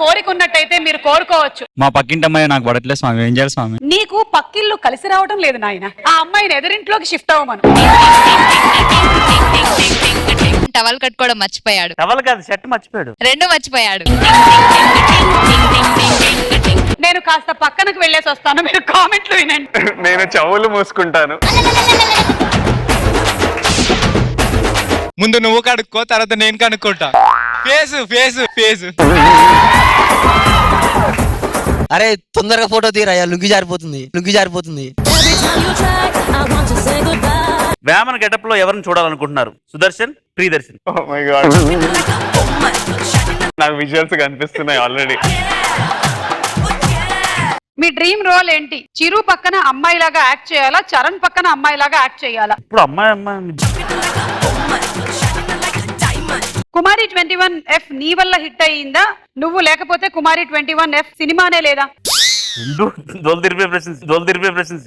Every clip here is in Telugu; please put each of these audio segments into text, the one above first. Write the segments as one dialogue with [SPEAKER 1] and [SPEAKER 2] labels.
[SPEAKER 1] కోరిక ఉన్నట్టయితే మీరు కోరుకోవచ్చు.
[SPEAKER 2] మా పక్కింటి అమ్మాయి నాకు పడట్లేదు స్వామి, ఏం చేయాలి స్వామి?
[SPEAKER 1] నీకు పక్కిళ్ళు కలిసి రావడం లేదు నాయన. ఆ అమ్మాయిని ఎదురింట్లోకి షిఫ్ట్ అవ్వమను.
[SPEAKER 3] టవల్ కట్టుకోవడం మర్చిపోయాడు.
[SPEAKER 4] టవల్ కాదు, షర్ట్ మర్చిపోయాడు.
[SPEAKER 3] రెండు మర్చిపోయాడు.
[SPEAKER 1] నేను కాస్త పక్కనకు వెళ్ళేసి వస్తాను, మీరు కామెంట్లు వినండి.
[SPEAKER 5] నేను చెవులు మూసుకుంటాను.
[SPEAKER 2] ముందు నువ్వు కడుక్కో, తర్వాత నేను కనుక్కుంటా. Face face face.
[SPEAKER 6] అరే తొందరగా ఫోటో తీరా, లుంగి జారిపోతుంది.
[SPEAKER 4] వేమన గెటప్ లో ఎవరిని చూడాలనుకుంటున్నారు? Sudarshan, Priyadarshan.
[SPEAKER 5] Oh my God, నాకు విజువల్స్ కనిపిస్తున్నాయి ఆల్రెడీ.
[SPEAKER 1] మీ డ్రీమ్ రోల్ ఏంటి? చిరు పక్కన అమ్మాయి లాగా యాక్ట్ చేయాలా, చరణ్ పక్కన అమ్మాయి లాగా యాక్ట్ చేయాలా?
[SPEAKER 4] ఇప్పుడు అమ్మాయి
[SPEAKER 1] కుమారి 21F నీ వల్ల హిట్ అయ్యిందా, నువ్వు లేకపోతే కుమారి 21F సినిమానే లేదా?
[SPEAKER 4] దోల్దిరిపే ప్రశ్న.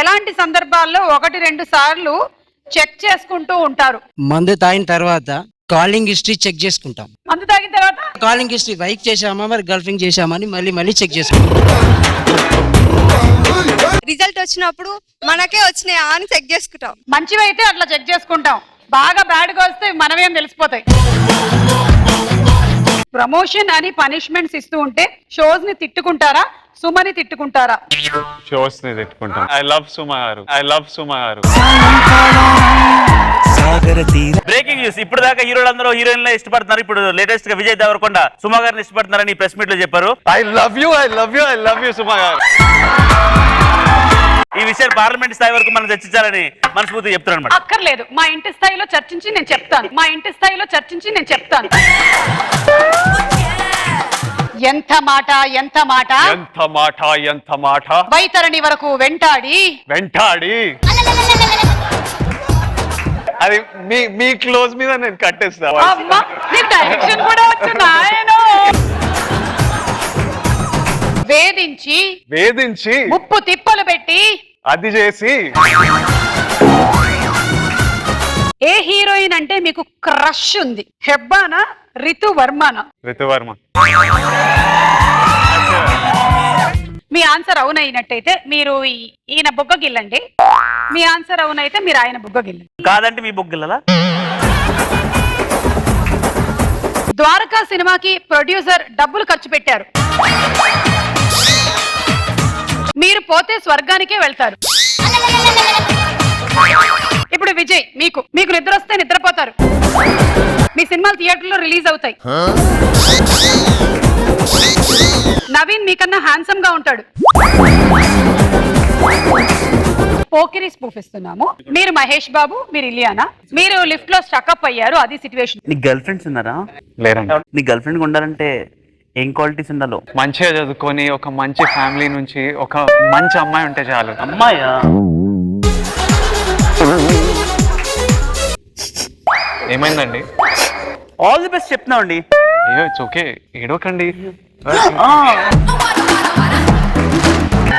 [SPEAKER 1] ఎలాంటి సందర్భాల్లో 1-2 సార్లు చెక్ చేసుకుంటూ ఉంటారు?
[SPEAKER 6] మందు తాగిన తర్వాత కాలింగ్ హిస్టరీ చెక్ చేసుకుంటాం.
[SPEAKER 1] మందు తాగిన తర్వాత
[SPEAKER 6] కాలింగ్ హిస్టరీ బైక్ చేసామా మరి గర్ల్ ఫ్రెండ్ చేసామని మళ్ళీ చెక్ చేసుకుంటాం.
[SPEAKER 3] రిజల్ట్ వచ్చినప్పుడు మనకే వచ్చినాయా అని చెక్ చేసుకుంటాం.
[SPEAKER 1] మంచివైతే అట్లా చెక్ చేసుకుంటాం, బాగా బ్యాడ్గా వస్తే మనమేం తెలిసిపోతాయి. ప్రమోషన్ అని పనిష్మెంట్స్ ఇస్తూ ఉంటే షోస్ ని తిట్టుకుంటారా, సుమని తిట్టుకుంటారా?
[SPEAKER 5] షోస్ ని తిట్టుకుంటాను. ఐ లవ్ సుమ గారు.
[SPEAKER 4] Breaking news. ఇప్పుడు దాకా హీరోలందరూ హీరోయిన్ ఇష్టపడుతున్నారు. ఇప్పుడు లేటెస్ట్ గా విజయ్ దేవరకొండ సుమ గారిని ఇష్టపడుతున్నారని ప్రెస్ మీట్ లో చెప్పారు.
[SPEAKER 5] ఐ లవ్ యూ సుమ గారు.
[SPEAKER 4] ఈ విషయాలు పార్లమెంట్ స్థాయి వరకు మనం చర్చించాలని మనస్ఫూర్తిగా చెప్తున్నాను.
[SPEAKER 1] అక్కర్లేదు, మా ఇంటి స్థాయిలో చర్చించి నేను చెప్తాను. ఎంత మాట వైతరణి వరకు వెంటాడి
[SPEAKER 5] అది మీ క్లోజ్ మీద నేను కట్టేస్తా.
[SPEAKER 1] అమ్మా, నీ డైరెక్షన్ కూడా వచ్చు నాయనో. వేధించి ముప్పు తిప్పలు పెట్టి
[SPEAKER 5] అది చేసి.
[SPEAKER 1] ఏ హీరోయిన్ అంటే మీకు క్రష్ ఉంది? హెబ్బానా, రితువర్మ. మీ ఆన్సర్ అవునైనట్టయితే మీరు ఈయన బుగ్గ గిల్లండి, మీ ఆన్సర్ అవునైతే మీరు ఆయన బుగ్గ గిల్లండి.
[SPEAKER 4] కాదంటే మీ బుగ్గలలా.
[SPEAKER 1] ద్వారకా సినిమాకి ప్రొడ్యూసర్ డబ్బులు ఖర్చు పెట్టారు, మీరు పోతే స్వర్గానికే వెళ్తారు. ఇప్పుడు విజయ్, మీకు నిద్ర వస్తే నిద్రపోతారు. మీ సినిమాలు థియేటర్లో రిలీజ్ అవుతాయి. నవీన్ మీకన్నా హ్యాండ్సమ్ గా ఉంటాడు. పోకిరి స్పూఫ్ ఇస్తున్నాము. మీరు మహేష్ బాబు, మీరు ఇలియానా, మీరు లిఫ్ట్ లో స్టక్అప్ అయ్యారు, అది సిచ్యువేషన్.
[SPEAKER 4] నీ గర్ల్ ఫ్రెండ్స్ ఉన్నారా?
[SPEAKER 5] లేరండి.
[SPEAKER 4] నీ గర్ల్ ఫ్రెండ్ ఉండాలంటే ఏం క్వాలిటీస్ ఉండాలో?
[SPEAKER 5] మంచిగా చదువుకొని ఒక మంచి ఫ్యామిలీ నుంచి ఒక మంచి అమ్మాయి ఉంటే చాలు.
[SPEAKER 4] అమ్మాయా?
[SPEAKER 5] ఏమైందండి?
[SPEAKER 4] ఆల్ ది బెస్ట్ చెప్తున్నామండి.
[SPEAKER 5] అయ్యో ఇట్స్ ఓకే, ఏడోకండి.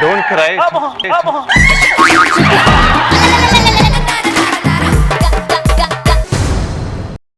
[SPEAKER 5] Don't cry.